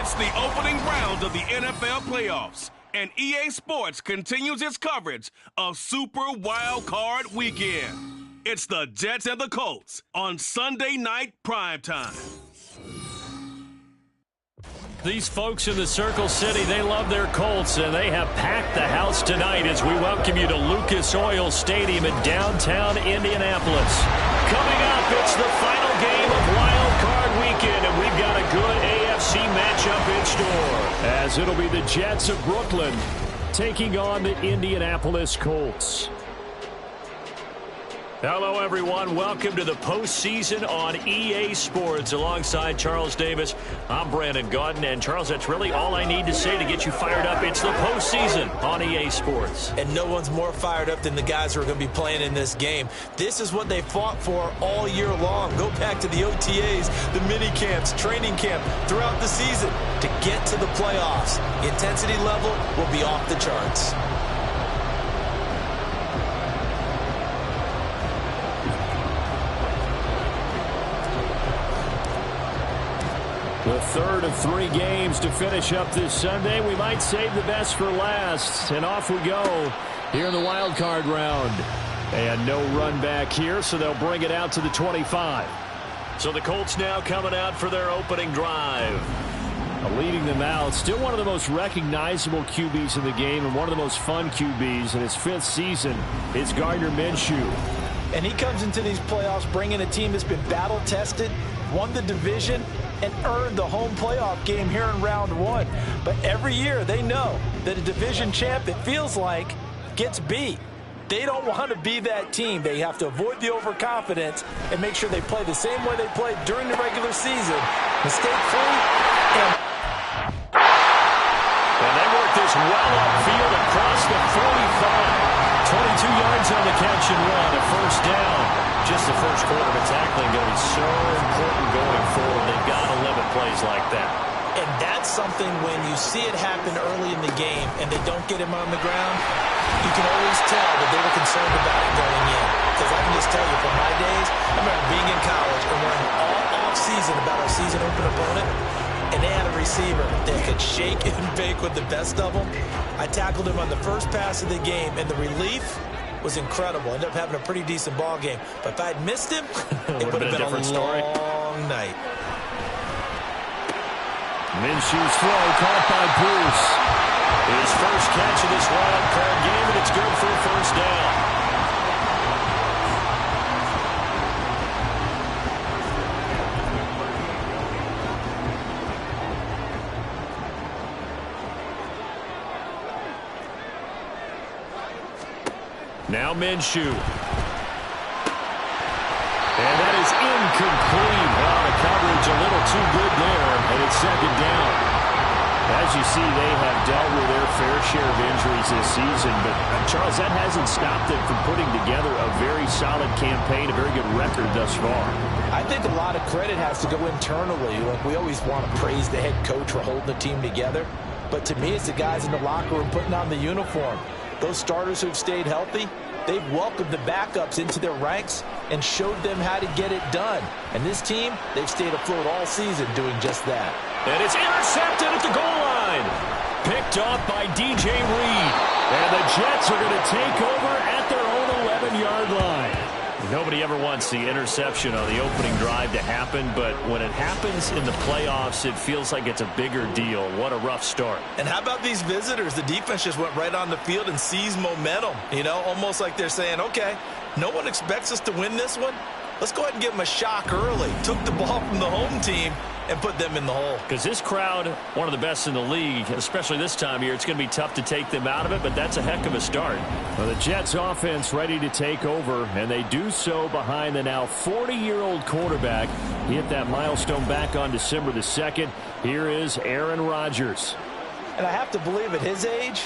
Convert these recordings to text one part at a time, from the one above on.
It's the opening round of the NFL playoffs, and EA Sports continues its coverage of Super Wildcard Weekend. It's the Jets and the Colts on Sunday night primetime. These folks in the Circle City, they love their Colts, and they have packed the house tonight as we welcome you to Lucas Oil Stadium in downtown Indianapolis. Coming up, it's the final game of Wild Card Weekend, and we've got a good AFC matchup in store, as it'll be the Jets of Brooklyn taking on the Indianapolis Colts. Hello, everyone. Welcome to the postseason on EA Sports. Alongside Charles Davis, I'm Brandon Gaudin. And, Charles, that's really all I need to say to get you fired up. It's the postseason on EA Sports. And no one's more fired up than the guys who are going to be playing in this game. This is what they fought for all year long. Go back to the OTAs, the mini camps, training camp, throughout the season to get to the playoffs. The intensity level will be off the charts. The third of three games to finish up this Sunday. We might save the best for last. And off we go here in the wild card round. And no run back here, so they'll bring it out to the 25. So the Colts now coming out for their opening drive. Leading them out, still one of the most recognizable QBs in the game and one of the most fun QBs in his fifth season is Gardner Minshew. And he comes into these playoffs bringing a team that's been battle-tested, won the division, and earned the home playoff game here in round one. But every year they know that a division champ, it feels like, gets beat. They don't want to be that team. They have to avoid the overconfidence and make sure they play the same way they played during the regular season. Mistake-free. And they work this well upfield across the 45. 22 yards on the catch and run, a first down. Just the first quarter of tackling going to be so important going forward. They've got to limit plays like that. And that's something when you see it happen early in the game and they don't get him on the ground, you can always tell that they were concerned about it going in. Because I can just tell you from my days, I remember being in college and worrying all off-season about our season open opponent, and they had a receiver that could shake and bake with the best of them. I tackled him on the first pass of the game, and the relief was incredible. Ended up having a pretty decent ball game. But if I had missed him, it would have been a long night. Minshew's throw caught by Bruce. His first catch of this wild card game, and it's good for a first down. Now Minshew. And that is incomplete. Well, the coverage a little too good there, and it's second down. As you see, they have dealt with their fair share of injuries this season, but Charles, that hasn't stopped them from putting together a very solid campaign, a very good record thus far. I think a lot of credit has to go internally. Like, we always want to praise the head coach for holding the team together, but to me, it's the guys in the locker room putting on the uniform. Those starters who've stayed healthy, they've welcomed the backups into their ranks and showed them how to get it done. And this team, they've stayed afloat all season doing just that. And it's intercepted at the goal line. Picked off by DJ Reed. And the Jets are going to take over at their own 11-yard line. Nobody ever wants the interception on the opening drive to happen, but when it happens in the playoffs, it feels like it's a bigger deal. What a rough start. And how about these visitors? The defense just went right on the field and seized momentum. You know, almost like they're saying, okay, no one expects us to win this one. Let's go ahead and give them a shock early. Took the ball from the home team and put them in the hole. Because this crowd, one of the best in the league, especially this time of year, it's going to be tough to take them out of it, but that's a heck of a start. Well, the Jets offense ready to take over, and they do so behind the now 40-year-old quarterback. He hit that milestone back on December the 2nd. Here is Aaron Rodgers. And I have to believe at his age,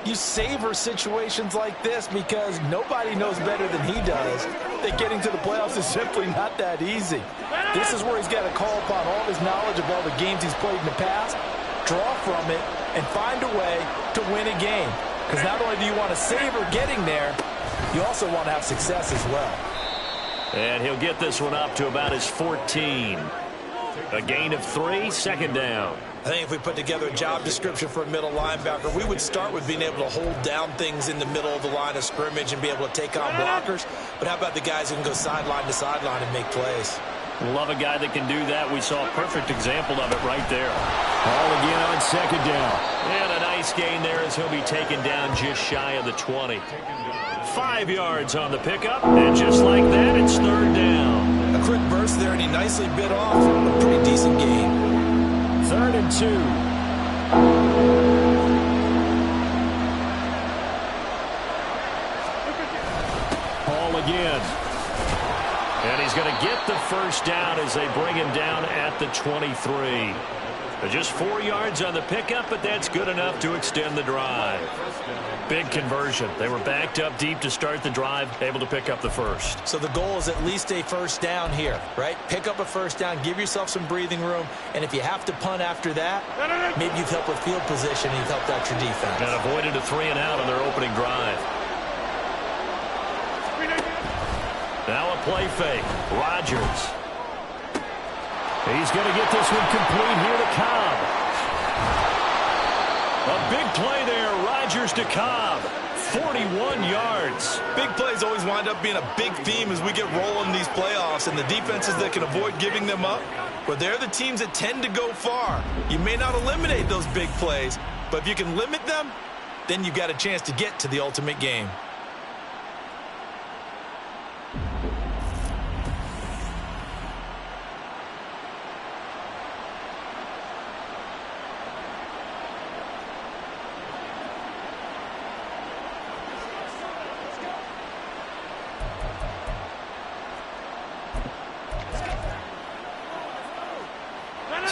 you savor situations like this because nobody knows better than he does that getting to the playoffs is simply not that easy. This is where he's got to call upon all his knowledge of all the games he's played in the past, draw from it, and find a way to win a game. Because not only do you want to savor getting there, you also want to have success as well. And he'll get this one up to about his 14. A gain of 3, second down. I think if we put together a job description for a middle linebacker, we would start with being able to hold down things in the middle of the line of scrimmage and be able to take on blockers. But how about the guys who can go sideline to sideline and make plays? Love a guy that can do that. We saw a perfect example of it right there. Ball again on second down. And a nice gain there as he'll be taken down just shy of the 20. 5 yards on the pickup, and just like that, it's third down. A quick burst there, and he nicely bit off a pretty decent gain. 3rd and 2. Ball again. And he's going to get the first down as they bring him down at the 23. Just 4 yards on the pickup, but that's good enough to extend the drive. Big conversion. They were backed up deep to start the drive, able to pick up the first. So the goal is at least a first down here, right? Pick up a first down, give yourself some breathing room, and if you have to punt after that, maybe you've helped with field position and you've helped out your defense. And avoided a 3 and out on their opening drive. Now a play fake. Rodgers. He's going to get this one complete here to Cobb. A big play there. Rodgers to Cobb. 41 yards. Big plays always wind up being a big theme as we get rolling in these playoffs, and the defenses that can avoid giving them up, well, they're the teams that tend to go far. You may not eliminate those big plays, but if you can limit them, then you've got a chance to get to the ultimate game.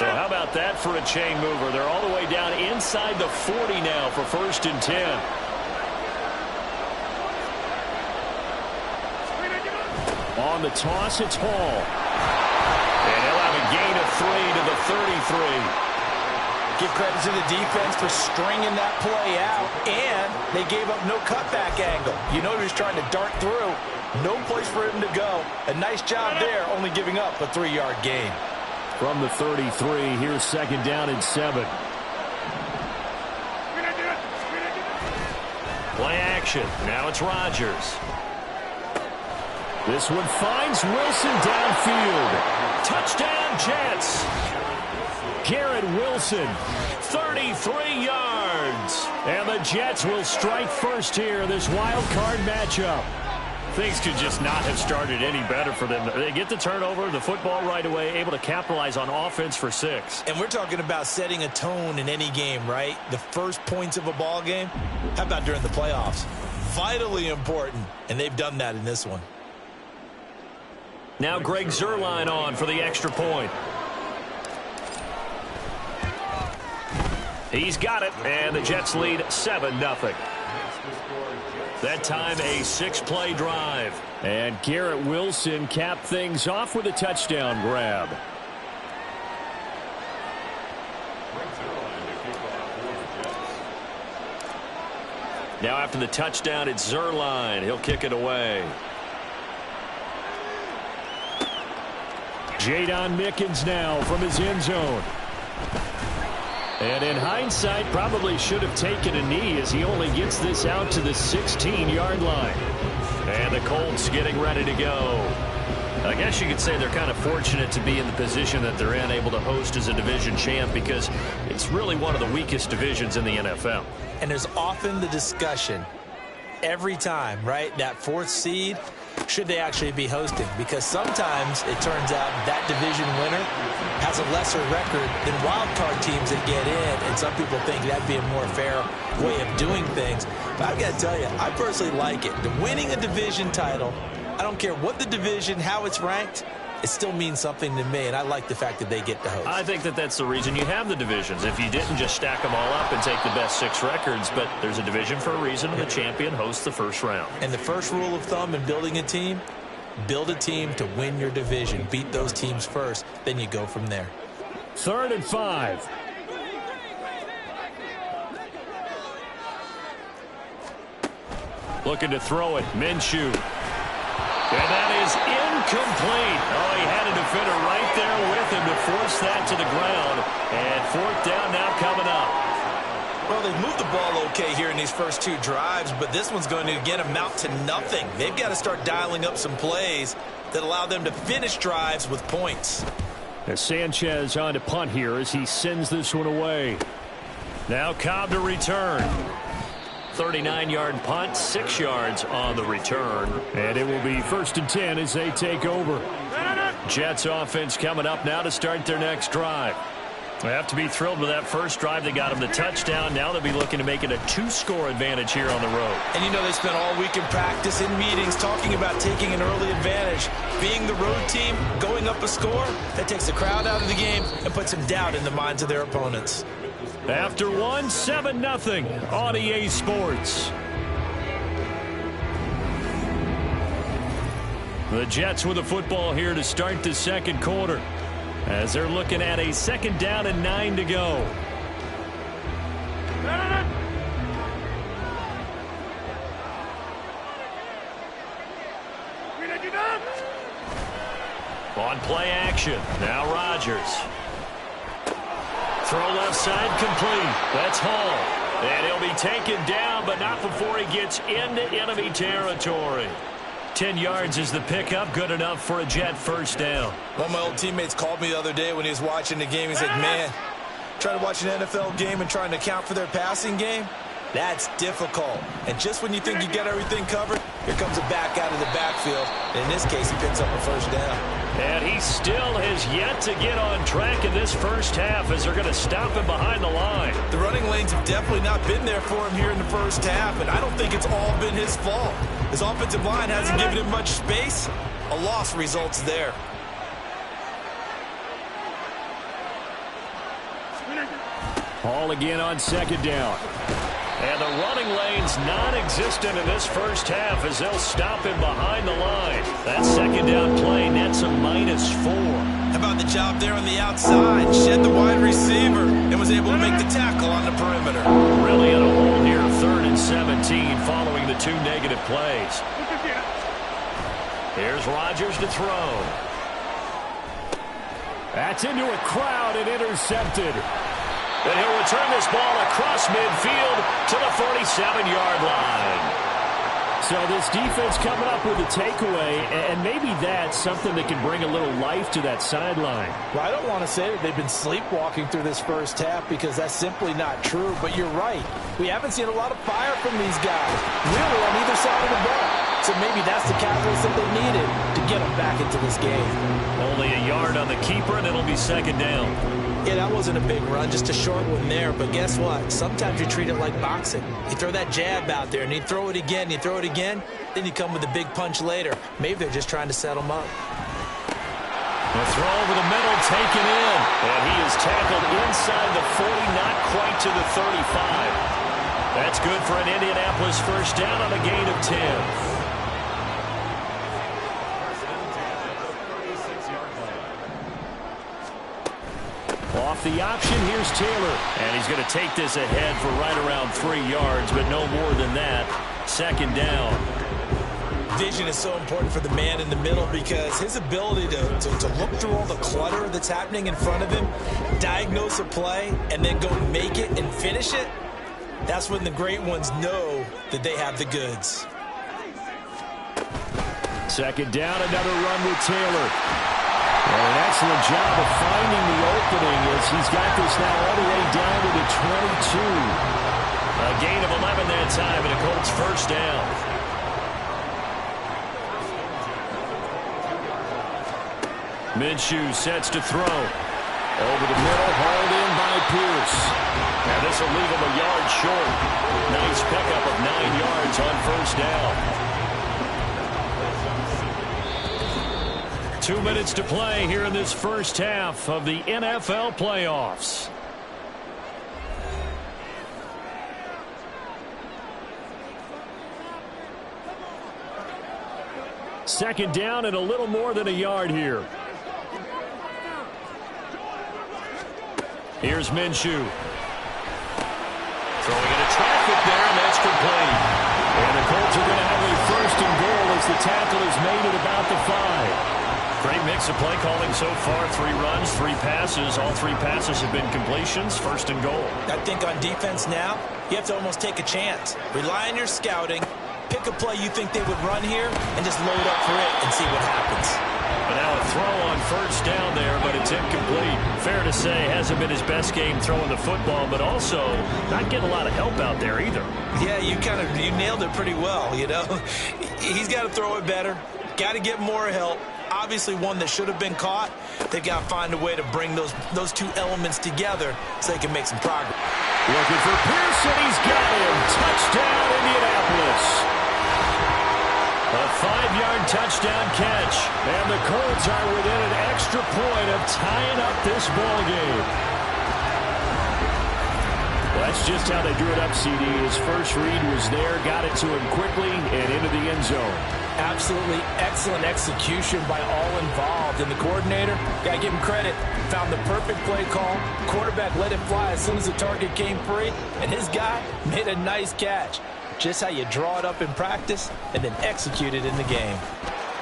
So how about that for a chain mover? They're all the way down inside the 40 now for 1st and 10. On the toss, it's Hall. And he'll have a gain of 3 to the 33. Give credit to the defense for stringing that play out, and they gave up no cutback angle. You know he was trying to dart through. No place for him to go. A nice job there, only giving up a 3-yard gain. From the 33, here's 2nd down and 7. Play action. Now it's Rodgers. This one finds Wilson downfield. Touchdown, Jets. Garrett Wilson, 33 yards. And the Jets will strike first here in this wild card matchup. Things could just not have started any better for them. They get the turnover, the football right away, able to capitalize on offense for 6. And we're talking about setting a tone in any game, right? The first points of a ball game. How about during the playoffs? Vitally important, and they've done that in this one. Now Greg Zuerlein on for the extra point. He's got it, and the Jets lead 7-0. That time a 6-play drive. And Garrett Wilson capped things off with a touchdown grab. Now after the touchdown, it's Zuerlein. He'll kick it away. Jadon Mickens now from his end zone. And in hindsight, probably should have taken a knee as he only gets this out to the 16-yard line. And the Colts getting ready to go. I guess you could say they're kind of fortunate to be in the position that they're in, able to host as a division champ, because it's really one of the weakest divisions in the NFL. And there's often the discussion every time, right? That 4th seed, should they actually be hosting? Because sometimes it turns out that division winner has a lesser record than wild card teams that get in, and some people think that'd be a more fair way of doing things. But I've got to tell you, I personally like it. The winning a division title, I don't care what the division, how it's ranked, it still means something to me, and I like the fact that they get to host. I think that that's the reason you have the divisions. If you didn't just stack them all up and take the best 6 records, but there's a division for a reason, and the champion hosts the first round. And the first rule of thumb in building a team, build a team to win your division. Beat those teams first, then you go from there. 3rd and 5. Looking to throw it. Minshew. And that is incomplete. Oh, he had a defender right there with him to force that to the ground. And fourth down now coming up. Well, they've moved the ball okay here in these first two drives, but this one's going to, again, amount to nothing. They've got to start dialing up some plays that allow them to finish drives with points. As Sanchez on to punt here as he sends this one away. Now Cobb to return. 39-yard punt, 6 yards on the return. And it will be 1st and 10 as they take over. Jets offense coming up now to start their next drive. They have to be thrilled with that first drive. They got them the touchdown. Now they'll be looking to make it a 2-score advantage here on the road. And you know they spent all week in practice, in meetings, talking about taking an early advantage. Being the road team, going up a score, that takes the crowd out of the game and puts some doubt in the minds of their opponents. After one, 7-0 on EA Sports. The Jets with the football here to start the second quarter, as they're looking at a 2nd down and 9 to go. On play action, now Rodgers. Throw left side complete. That's Hall. And he'll be taken down, but not before he gets into enemy territory. 10 yards is the pickup, good enough for a Jet first down. One of my old teammates called me the other day when he was watching the game. He's like, man, trying to watch an NFL game and trying to account for their passing game, that's difficult. And just when you think you get everything covered, here comes a back out of the backfield. And in this case, he picks up a first down. And he still has yet to get on track in this first half as they're going to stop him behind the line. The running lanes have definitely not been there for him here in the first half, and I don't think it's all been his fault. His offensive line hasn't given him much space. A loss results there. Hall again on 2nd down. And the running lane's non-existent in this first half as they'll stop him behind the line. That 2nd down play nets a -4. How about the job there on the outside? Shed the wide receiver and was able to make the tackle on the perimeter. Really in a hole here, 3rd and 17 following the 2 negative plays. Here's Rodgers to throw. That's into a crowd and intercepted. And he'll return this ball across midfield to the 47-yard line. So this defense coming up with a takeaway, and maybe that's something that can bring a little life to that sideline. Well, I don't want to say that they've been sleepwalking through this first half because that's simply not true, but you're right. We haven't seen a lot of fire from these guys, really on either side of the ball. So maybe that's the catalyst that they needed to get them back into this game. Only a yard on the keeper, and it'll be 2nd down. Yeah, that wasn't a big run, just a short one there. But guess what? Sometimes you treat it like boxing. You throw that jab out there, and you throw it again, then you come with a big punch later. Maybe they're just trying to set them up. The throw over the middle, taken in. And he is tackled inside the 40, not quite to the 35. That's good for an Indianapolis first down on a gain of 10. Off the option, here's Taylor. And he's going to take this ahead for right around 3 yards, but no more than that. 2nd down. Vision is so important for the man in the middle because his ability to look through all the clutter that's happening in front of him, diagnose a play, and then go make it and finish it, that's when the great ones know that they have the goods. 2nd down, another run with Taylor. And an excellent job of finding the opening as he's got this now all the way down to the 22. A gain of 11 that time and a Colts first down. Minshew sets to throw. Over the middle, hauled in by Pierce. And this will leave him a yard short. Nice pickup of 9 yards on first down. 2 minutes to play here in this first half of the NFL playoffs. Second down and a little more than a yard here. Here's Minshew. Throwing into traffic there, and that's complete. And the Colts are going to have a 1st and goal as the tackle is made at about Defensive play calling so far, 3 runs, 3 passes. All 3 passes have been completions, 1st and goal. I think on defense now, you have to almost take a chance. Rely on your scouting, pick a play you think they would run here, and just load up for it and see what happens. But now a throw on 1st down there, but it's incomplete. Fair to say, hasn't been his best game throwing the football, but also not getting a lot of help out there either. Yeah, you nailed it pretty well, you know. He's got to throw it better, got to get more help. Obviously one that should have been caught. They've got to find a way to bring those 2 elements together so they can make some progress. Looking for Pearson, he's got him. Touchdown, Indianapolis. A 5-yard touchdown catch, and the Colts are within an extra point of tying up this ball game. Well, that's just how they drew it up, CD. His first read was there, got it to him quickly, and into the end zone. Absolutely excellent execution by all involved. And the coordinator, got to give him credit, found the perfect play call. Quarterback let it fly as soon as the target came free, and his guy made a nice catch. Just how you draw it up in practice and then execute it in the game.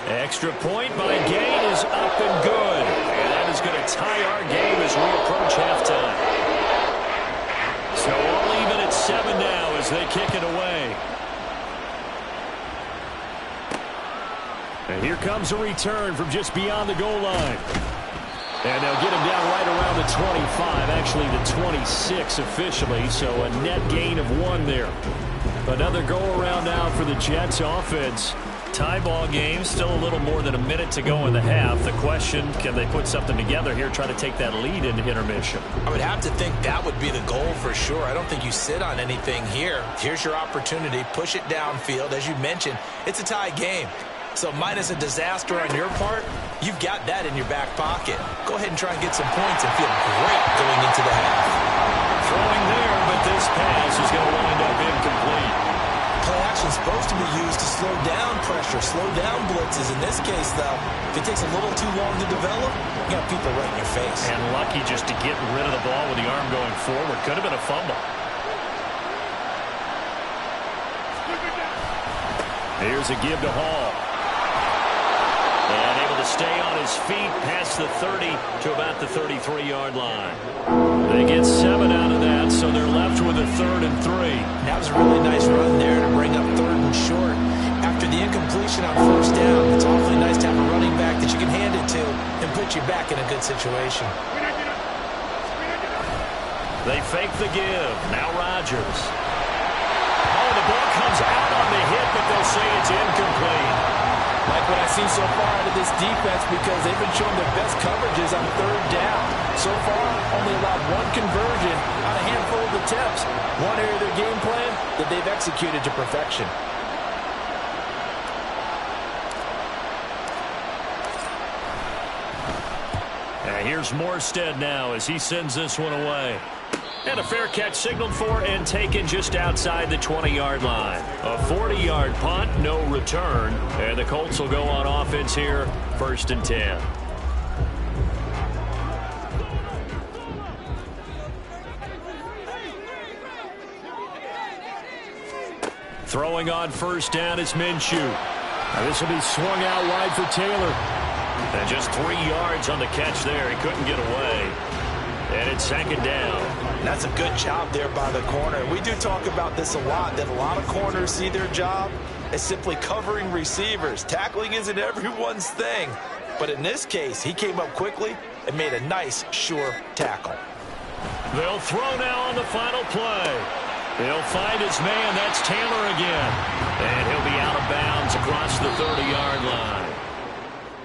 Extra point by Gain is up and good. And that is going to tie our game as we approach halftime. So all even at 7 now as they kick it away. And here comes a return from just beyond the goal line. And they'll get him down right around the 25, actually the 26 officially, so a net gain of 1 there. Another go-around now for the Jets offense. Tie ball game, still a little more than a minute to go in the half. The question, can they put something together here, try to take that lead into intermission? I would have to think that would be the goal for sure. I don't think you sit on anything here. Here's your opportunity. Push it downfield. As you mentioned, it's a tie game. So minus a disaster on your part, you've got that in your back pocket. Go ahead and try and get some points and feel great going into the half. Throwing there, but this pass is going to wind up incomplete. Play action is supposed to be used to slow down pressure, slow down blitzes. In this case, though, if it takes a little too long to develop, you got people right in your face. And lucky just to get rid of the ball with the arm going forward. Could have been a fumble. Here's a give to Hall. And able to stay on his feet past the 30 to about the 33-yard line. They get 7 out of that, so they're left with a 3rd and 3. That was a really nice run there to bring up 3rd and short. After the incompletion on 1st down, it's awfully nice to have a running back that you can hand it to and put you back in a good situation. They fake the give. Now Rodgers. Oh, the ball comes out on the hit, but they'll say it's incomplete. Like what I've seen so far out of this defense, because they've been showing their best coverages on 3rd down. So far, only allowed 1 conversion on a handful of attempts. One area of their game plan that they've executed to perfection. And here's Morstead now as he sends this one away. And a fair catch signaled for and taken just outside the 20-yard line. A 40-yard punt, no return. And the Colts will go on offense here, 1st and 10. Throwing on 1st down is Minshew. Now this will be swung out wide for Taylor. And just 3 yards on the catch there. He couldn't get away. And it's 2nd down. That's a good job there by the corner. We do talk about this a lot, that a lot of corners see their job as simply covering receivers. Tackling isn't everyone's thing. But in this case, he came up quickly and made a nice, sure tackle. They'll throw now on the final play. He'll find his man. That's Taylor again. And he'll be out of bounds across the 30-yard line.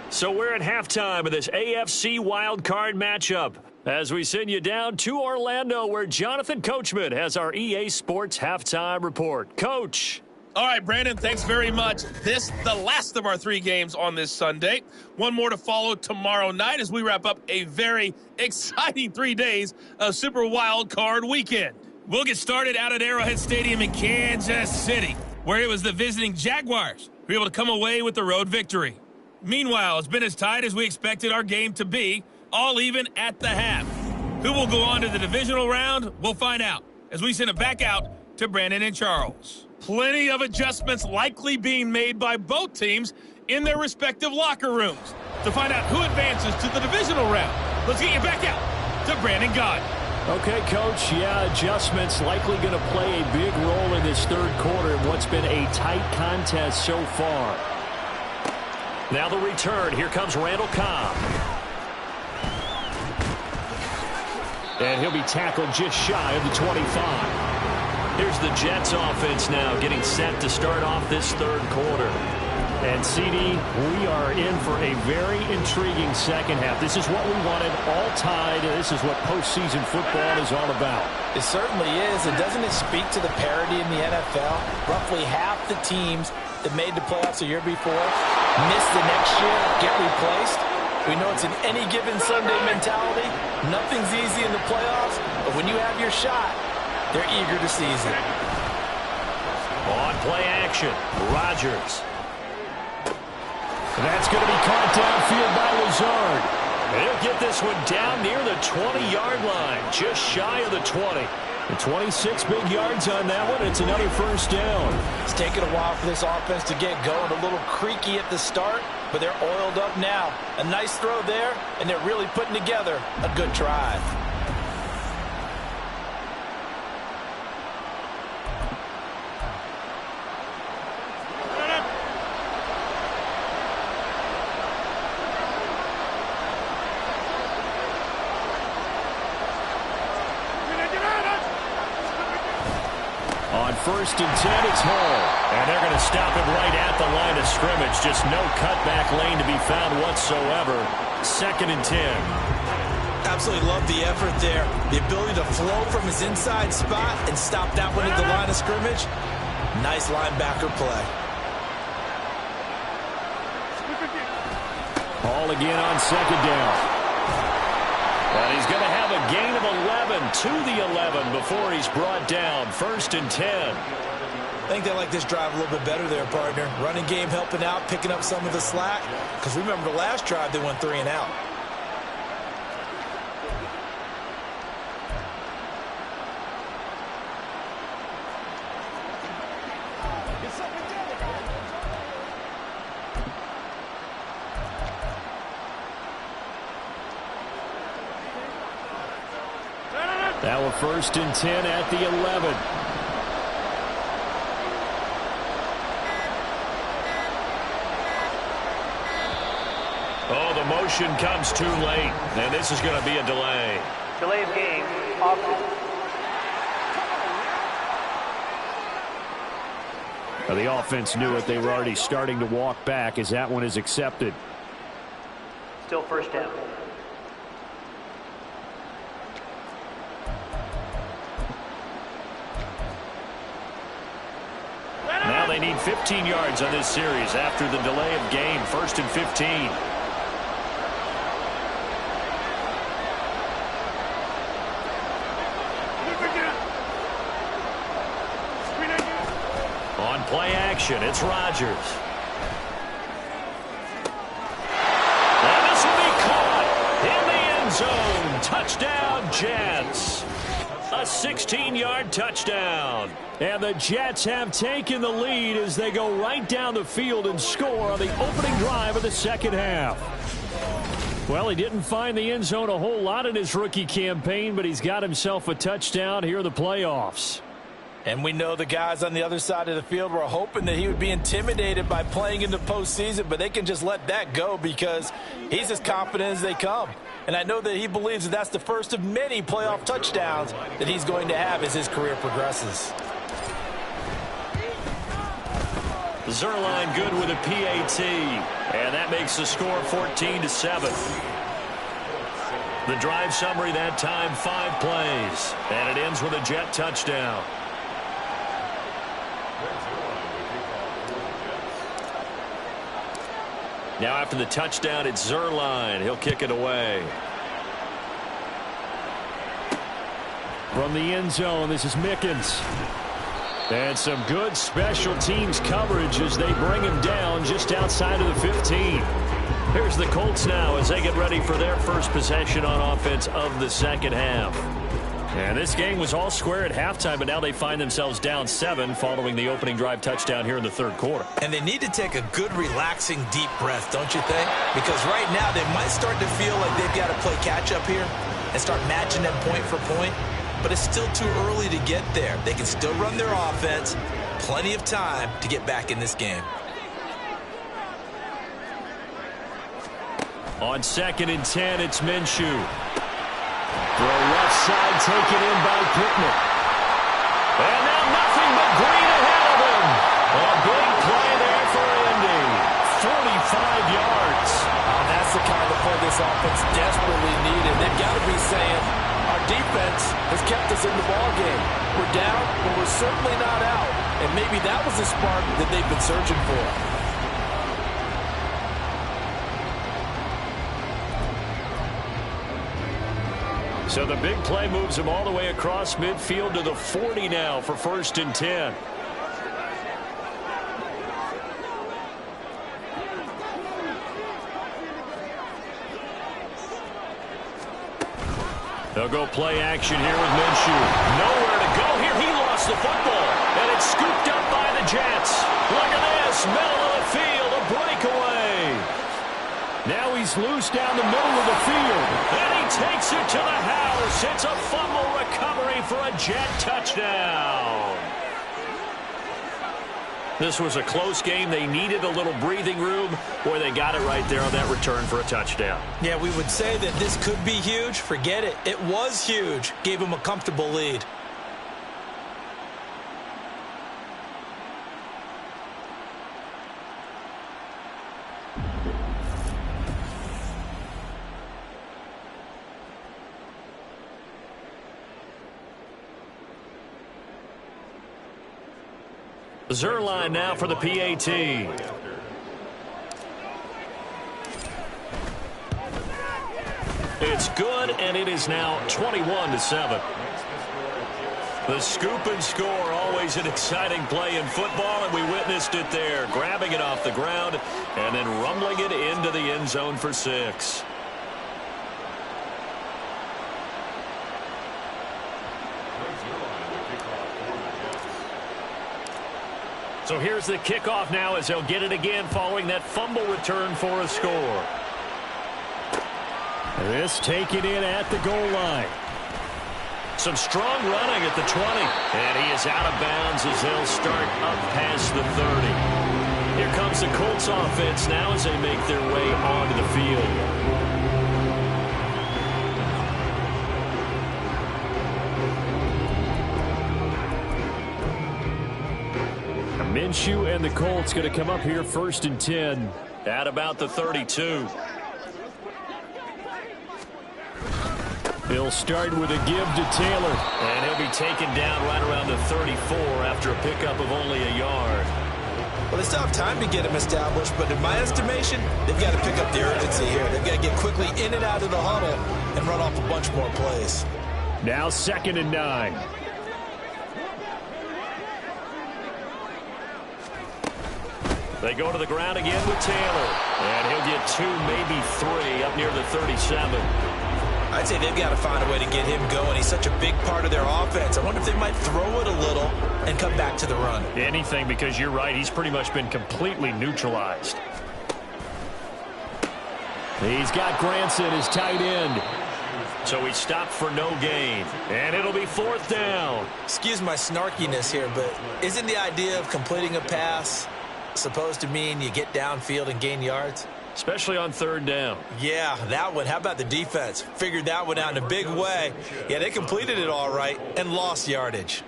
So we're at halftime of this AFC Wildcard Matchup as we send you down to Orlando, where Jonathan Coachman has our EA Sports Halftime Report. Coach. All right, Brandon, thanks very much. This, the last of our 3 games on this Sunday. One more to follow tomorrow night as we wrap up a very exciting 3 days of Super Wild Card Weekend. We'll get started out at Arrowhead Stadium in Kansas City, where it was the visiting Jaguars who were able to come away with the road victory. Meanwhile, it's been as tight as we expected our game to be, all even at the half. Who will go on to the divisional round? We'll find out as we send it back out to Brandon and Charles. Plenty of adjustments likely being made by both teams in their respective locker rooms. to find out who advances to the divisional round. Let's get you back out to Brandon Gott. Okay, Coach, yeah, adjustments likely going to play a big role in this third quarter in what's been a tight contest so far. Now the return. Here comes Randall Cobb. And he'll be tackled just shy of the 25. Here's the Jets offense now getting set to start off this third quarter. And, CD, we are in for a very intriguing second half. This is what we wanted, all tied. This is what postseason football is all about. It certainly is. And doesn't it speak to the parity in the NFL? Roughly half the teams that made the playoffs a year before miss the next year, get replaced. We know it's an any given Sunday mentality. Nothing's easy in the playoffs, but when you have your shot, they're eager to seize it. On play action, Rodgers. That's going to be caught downfield by Lazard. He'll get this one down near the 20-yard line, just shy of the 20. And 26 big yards on that one. It's another first down. It's taken a while for this offense to get going. A little creaky at the start, but they're oiled up now. A nice throw there, and they're really putting together a good drive. First and 10, it's Hall. And they're going to stop him right at the line of scrimmage. Just no cutback lane to be found whatsoever. Second and 10. Absolutely love the effort there. The ability to flow from his inside spot and stop that one at the line of scrimmage. Nice linebacker play. Hall again on second down. And he's going to have a gain of 11 to the 11 before he's brought down. First and 10. I think they like this drive a little bit better there, partner. Running game helping out, picking up some of the slack. Because remember the last drive, they went 3 and out. Now a first and 10 at the 11. Oh, the motion comes too late. And this is going to be a delay. Delay of game. Offense. Now the offense knew it. They were already starting to walk back as that one is accepted. Still first down. Now they need 15 yards on this series after the delay of game. First and 15. On play action, it's Rodgers. And this will be caught in the end zone. Touchdown, Jets. A 16-yard touchdown. And the Jets have taken the lead as they go right down the field and score on the opening drive of the second half. Well, he didn't find the end zone a whole lot in his rookie campaign, but he's got himself a touchdown here in the playoffs. And we know the guys on the other side of the field were hoping that he would be intimidated by playing in the postseason, but they can just let that go because he's as confident as they come. And I know that he believes that that's the first of many playoff touchdowns that he's going to have as his career progresses. Zerline good with a PAT, and that makes the score 14-7. The drive summary that time, 5 plays, and it ends with a Jet touchdown. Now after the touchdown, it's Zerline. He'll kick it away. From the end zone, this is Mickens. And some good special teams coverage as they bring him down just outside of the 15. Here's the Colts now as they get ready for their first possession on offense of the second half. And this game was all square at halftime, but now they find themselves down 7 following the opening drive touchdown here in the third quarter. And they need to take a good, relaxing, deep breath, don't you think? Because right now they might start to feel like they've got to play catch-up here and start matching them point for point. But it's still too early to get there. They can still run their offense. Plenty of time to get back in this game. On 2nd and 10, it's Minshew. Throw left side taken in by Pittman. And now nothing but green ahead of him. A big play there for Indy. 45 yards. That's the kind of play this offense desperately needed. They've got to be saying, our defense has kept us in the ballgame. We're down, but we're certainly not out. And maybe that was the spark that they've been searching for. So the big play moves him all the way across midfield to the 40 now for 1st and 10. They'll go play action here with Minshew. Nowhere to go here. He lost the football. And it's scooped up by the Jets. Look at this. Middle of the field. A breakaway. Now he's loose down the middle of the field. And he takes it to the house. It's a fumble recovery for a Jet touchdown. This was a close game. They needed a little breathing room. Boy, they got it right there on that return for a touchdown. Yeah, we would say that this could be huge. Forget it. It was huge. Gave them a comfortable lead. Zerline now for the PAT. It's good, and it is now 21-7. The scoop and score, always an exciting play in football, and we witnessed it there, grabbing it off the ground and then rumbling it into the end zone for 6. So here's the kickoff now as they'll get it again following that fumble return for a score. This taken in at the goal line. Some strong running at the 20. And he is out of bounds as they'll start up past the 30. Here comes the Colts offense now as they make their way onto the field. Minshew and the Colts going to come up here 1st and 10 at about the 32. He'll start with a give to Taylor. And he'll be taken down right around the 34 after a pickup of only a yard. Well, they still have time to get him established, but in my estimation, they've got to pick up the urgency here. They've got to get quickly in and out of the huddle and run off a bunch more plays. Now 2nd and 9. They go to the ground again with Taylor. And he'll get 2, maybe 3 up near the 37. I'd say they've got to find a way to get him going. He's such a big part of their offense. I wonder if they might throw it a little and come back to the run. Anything, because you're right. He's pretty much been completely neutralized. He's got Granson as tight end. So he stopped for no gain. And it'll be 4th down. Excuse my snarkiness here, but isn't the idea of completing a pass supposed to mean you get downfield and gain yards? Especially on 3rd down. Yeah, that one. How about the defense? Figured that one out in a big way. Yeah, they completed it all right and lost yardage.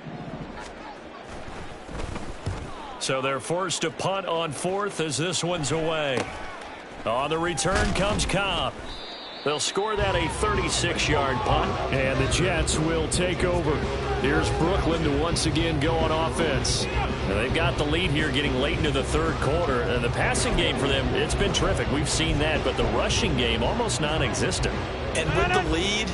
So they're forced to punt on 4th as this one's away. On the return comes Cobb. They'll score that a 36-yard punt, and the Jets will take over. Here's Brooklyn to once again go on offense. Now they've got the lead here getting late into the 3rd quarter. And the passing game for them, it's been terrific. We've seen that, but the rushing game almost non-existent. And with the lead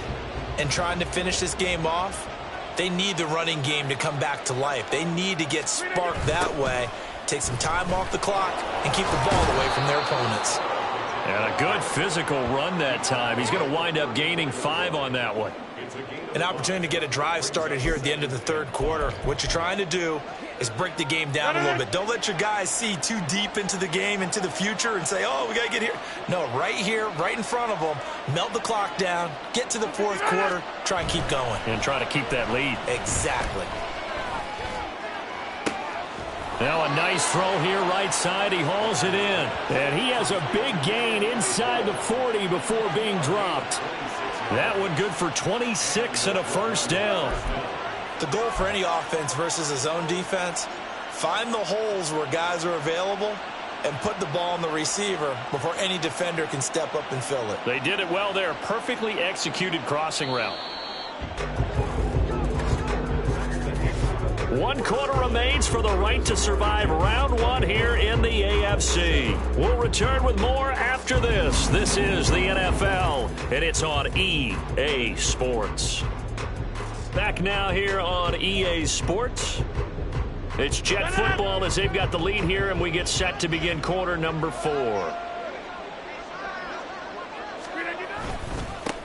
and trying to finish this game off, they need the running game to come back to life. They need to get sparked that way, take some time off the clock, and keep the ball away from their opponents. And a good physical run that time. He's going to wind up gaining 5 on that one. An opportunity to get a drive started here at the end of the third quarter. What you're trying to do is break the game down a little bit. Don't let your guys see too deep into the game, into the future, and say, oh, we got to get here. No, right here, right in front of them, melt the clock down, get to the fourth quarter, try and keep going. And try to keep that lead. Exactly. Now a nice throw here right side. He hauls it in. And he has a big gain inside the 40 before being dropped. That one good for 26 and a first down. The goal for any offense versus a zone defense, find the holes where guys are available and put the ball on the receiver before any defender can step up and fill it. They did it well there. Perfectly executed crossing route. 1 quarter remains for the right to survive round 1 here in the AFC. We'll return with more after this. This is the NFL, and it's on EA Sports. Back now here on EA Sports. It's Jet football as they've got the lead here, and we get set to begin quarter number 4.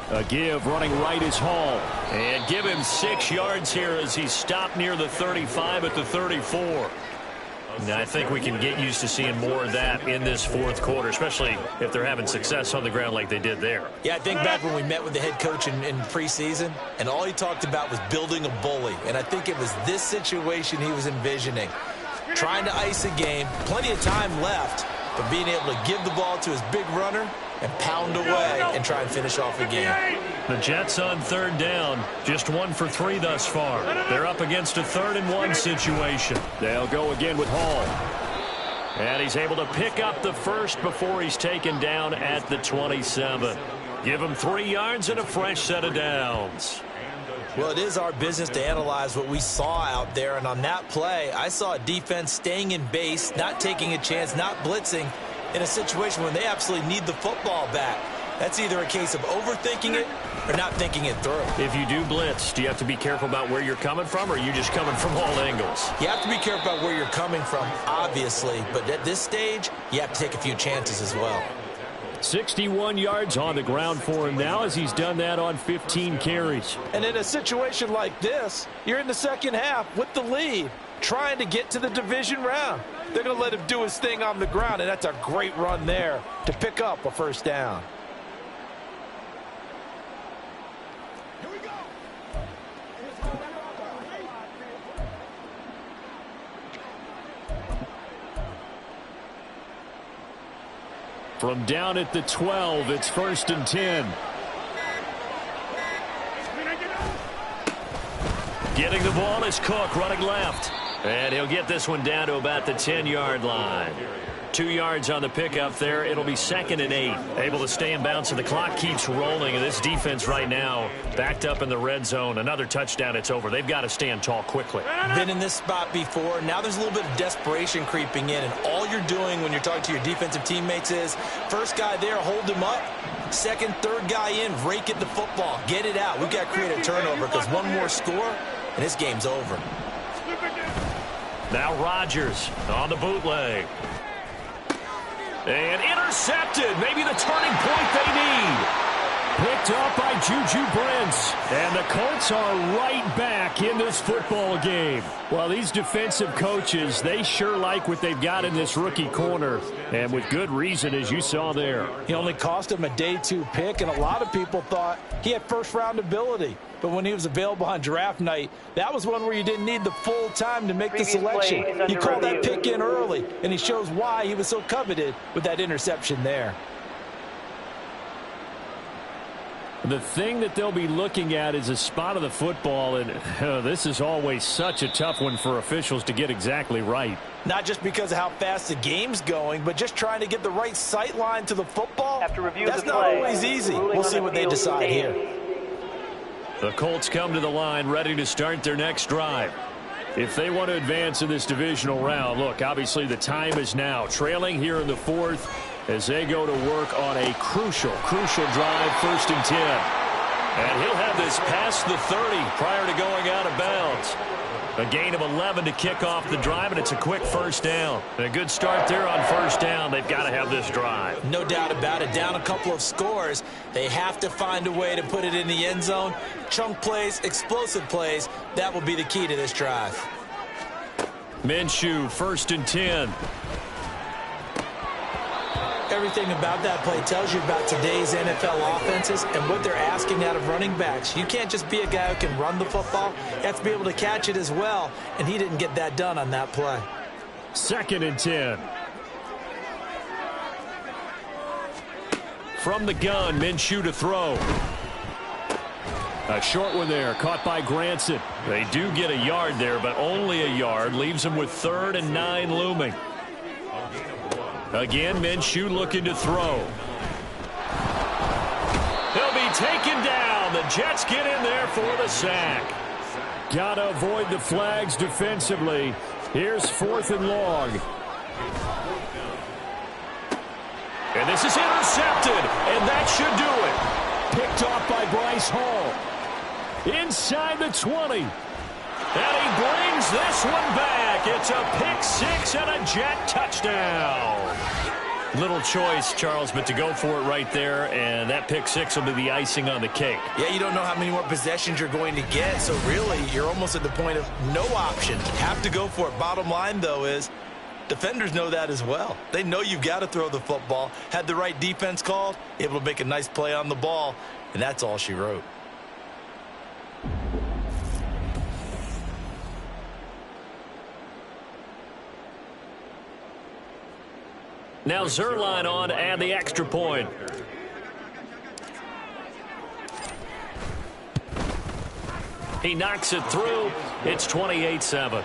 A give running right is Hall. And give him 6 yards here as he stopped near the 35 at the 34. Now, I think we can get used to seeing more of that in this fourth quarter, especially if they're having success on the ground like they did there. Yeah, I think back when we met with the head coach in preseason, and all he talked about was building a bully. And I think it was this situation he was envisioning. Trying to ice a game, plenty of time left, but being able to give the ball to his big runner and pound away and try and finish off a game. The Jets on third down, just 1 for 3 thus far. They're up against a 3rd and 1 situation. They'll go again with Hall. And he's able to pick up the first before he's taken down at the 27. Give him 3 yards and a fresh set of downs. Well, it is our business to analyze what we saw out there, and on that play, I saw a defense staying in base, not taking a chance, not blitzing, in a situation when they absolutely need the football back. That's either a case of overthinking it or not thinking it through. If you do blitz, do you have to be careful about where you're coming from, or are you just coming from all angles? You have to be careful about where you're coming from, obviously, but at this stage, you have to take a few chances as well. 61 yards on the ground for him now as he's done that on 15 carries. And in a situation like this, you're in the second half with the lead, trying to get to the division round. They're going to let him do his thing on the ground, and that's a great run there to pick up a first down. Here we go. From down at the 12, it's 1st and 10. Getting the ball is Cook running left. And he'll get this one down to about the 10-yard line. 2 yards on the pickup there. It'll be 2nd and 8. Able to stay in bounds, so the clock keeps rolling. And this defense right now backed up in the red zone. Another touchdown, it's over. They've got to stand tall quickly. Been in this spot before. Now there's a little bit of desperation creeping in. And all you're doing when you're talking to your defensive teammates is, first guy there, hold him up. Second, third guy in, rake at the football. Get it out. We've got to create a turnover because one more score, and this game's over. Now Rodgers on the bootleg. And intercepted. Maybe the turning point they need. Picked up by Juju Brents. And the Colts are right back in this football game. Well, these defensive coaches, they sure like what they've got in this rookie corner. And with good reason, as you saw there. He only cost him a day 2 pick, and a lot of people thought he had first-round ability. But when he was available on draft night, that was one where you didn't need the full time to make the selection. You called that pick in early, and he shows why he was so coveted with that interception there. The thing that they'll be looking at is a spot of the football, and this is always such a tough one for officials to get exactly right. Not just because of how fast the game's going, but just trying to get the right sight line to the football. That's not always easy. We'll see what they decide here. The Colts come to the line ready to start their next drive. If they want to advance in this divisional round, look, obviously the time is now. Trailing here in the 4th as they go to work on a crucial drive, 1st and 10. And he'll have this past the 30 prior to going out of bounds. A gain of 11 to kick off the drive, and it's a quick first down. A good start there on first down. They've got to have this drive. No doubt about it. Down a couple of scores. They have to find a way to put it in the end zone. Chunk plays, explosive plays. That will be the key to this drive. Minshew, 1st and 10. Everything about that play tells you about today's NFL offenses and what they're asking out of running backs. You can't just be a guy who can run the football. You have to be able to catch it as well, and he didn't get that done on that play. 2nd and 10. From the gun, Minshew to throw. A short one there, caught by Granson. They do get a yard there, but only a yard. Leaves them with 3rd and 9 looming. Again, Minshew looking to throw. He'll be taken down. The Jets get in there for the sack. Got to avoid the flags defensively. Here's 4th and long. And this is intercepted, and that should do it. Picked off by Bryce Hall. Inside the 20. And he brings this one back. It's a pick 6 and a Jet touchdown. Little choice, Charles, but to go for it right there, and that pick 6 will be the icing on the cake. Yeah, you don't know how many more possessions you're going to get, so really you're almost at the point of no option. Have to go for it. Bottom line, though, is defenders know that as well. They know you've got to throw the football. Had the right defense called, able to make a nice play on the ball, and that's all she wrote. Now Zerline on to add the extra point. He knocks it through. It's 28-7.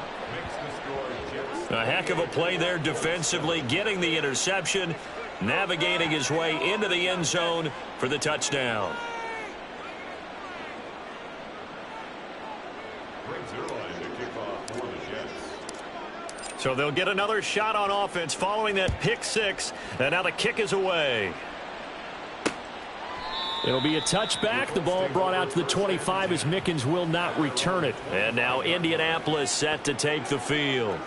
A heck of a play there defensively, getting the interception, navigating his way into the end zone for the touchdown. So they'll get another shot on offense following that pick 6. And now the kick is away. It'll be a touchback. The ball brought out to the 25 as Mickens will not return it. And now Indianapolis set to take the field.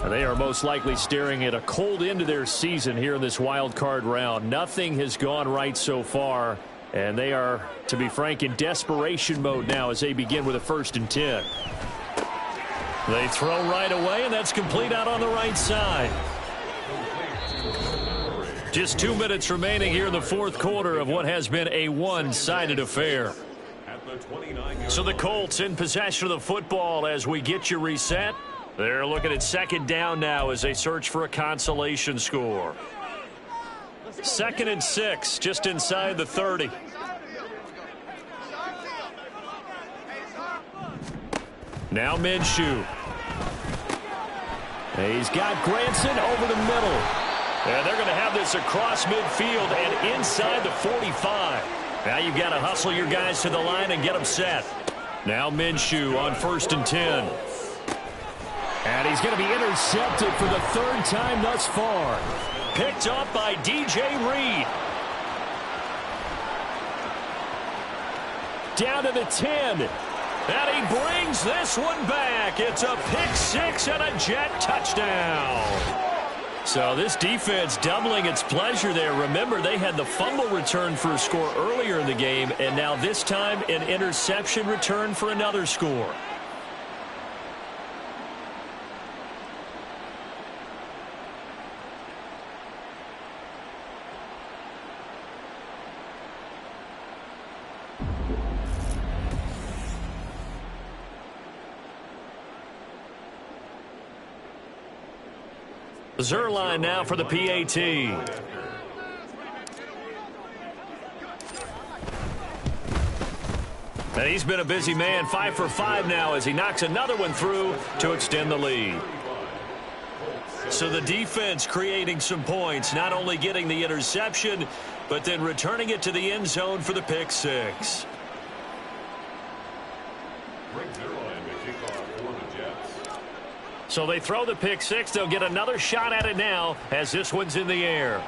And they are most likely staring at a cold end to their season here in this wild card round. Nothing has gone right so far. And they are, to be frank, in desperation mode now as they begin with a 1st and 10. They throw right away, and that's complete out on the right side. Just 2 minutes remaining here in the 4th quarter of what has been a one-sided affair. So the Colts in possession of the football as we get you reset. They're looking at 2nd down now as they search for a consolation score. 2nd and 6, just inside the 30. Now Minshew. He's got Granson over the middle. And they're going to have this across midfield and inside the 45. Now you've got to hustle your guys to the line and get them set. Now Minshew on 1st and 10. And he's going to be intercepted for the 3rd time thus far. Picked up by DJ Reed. Down to the 10. And he brings this one back. It's a pick 6 and a Jet touchdown. So this defense doubling its pleasure there. Remember, they had the fumble return for a score earlier in the game, and now this time an interception return for another score. Zerline now for the PAT. And he's been a busy man, 5 for 5 now as he knocks another one through to extend the lead. So the defense creating some points, not only getting the interception, but then returning it to the end zone for the pick 6. So they throw the pick 6. They'll get another shot at it now as this one's in the air.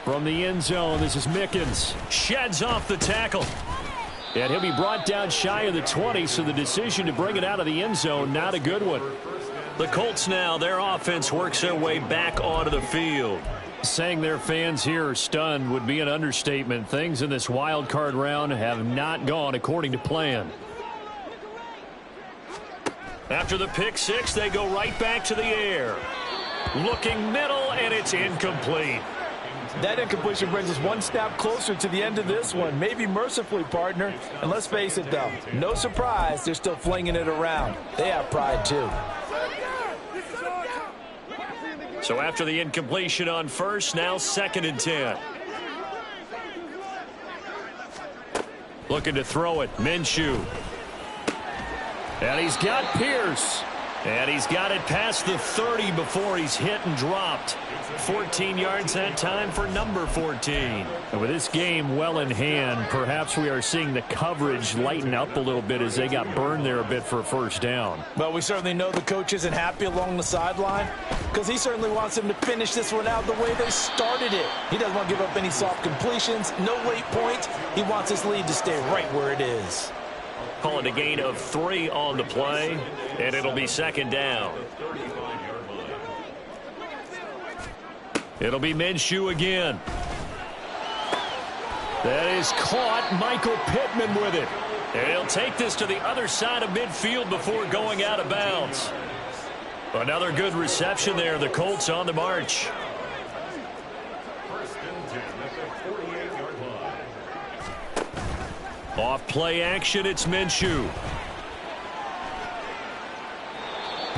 From the end zone, this is Mickens. Sheds off the tackle. And he'll be brought down shy of the 20, so the decision to bring it out of the end zone, not a good one. The Colts now, their offense works their way back onto the field. Saying their fans here are stunned would be an understatement. Things in this wild card round have not gone according to plan. After the pick six, they go right back to the air. Looking middle, and it's incomplete. That incompletion brings us one step closer to the end of this one. Maybe mercifully, partner. And let's face it, though, no surprise, they're still flinging it around. They have pride, too. So after the incompletion on first, now 2nd and 10. Looking to throw it, Minshew. And he's got Pierce. And he's got it past the 30 before he's hit and dropped. 14 yards that time for number 14. And with this game well in hand, perhaps we are seeing the coverage lighten up a little bit as they got burned there a bit for a first down. Well, we certainly know the coach isn't happy along the sideline because he certainly wants them to finish this one out the way they started it. He doesn't want to give up any soft completions, no late points. He wants his lead to stay right where it is. Calling a gain of 3 on the play, and it'll be 2nd down. It'll be Minshew again. That is caught. Michael Pittman with it. And he'll take this to the other side of midfield before going out of bounds. Another good reception there. The Colts on the march. Off play action, it's Minshew.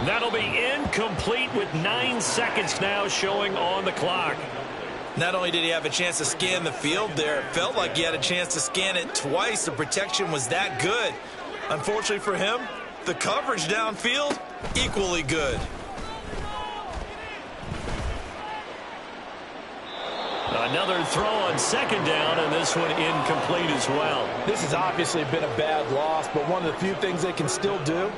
That'll be incomplete with 9 seconds now showing on the clock. Not only did he have a chance to scan the field there, it felt like he had a chance to scan it twice. The protection was that good. Unfortunately for him, the coverage downfield, equally good. Another throw on 2nd down, and this one incomplete as well. This has obviously been a bad loss, but one of the few things they can still do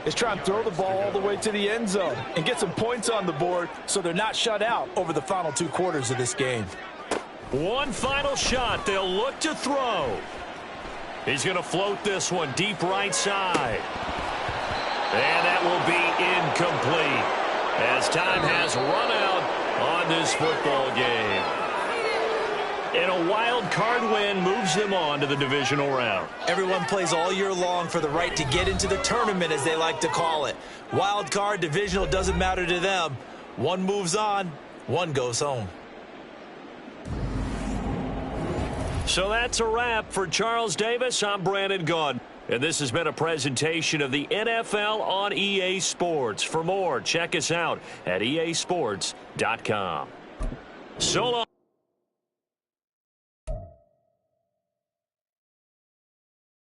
is try and throw the ball all the way to the end zone and get some points on the board so they're not shut out over the final 2 quarters of this game. One final shot. They'll look to throw. He's going to float this one deep right side. And that will be incomplete as time has run out on this football game. And a wild card win moves them on to the divisional round. Everyone plays all year long for the right to get into the tournament, as they like to call it. Wild card, divisional, doesn't matter to them. One moves on, one goes home. So that's a wrap for Charles Davis. I'm Brandon Gaudin. And this has been a presentation of the NFL on EA Sports. For more, check us out at easports.com. So long.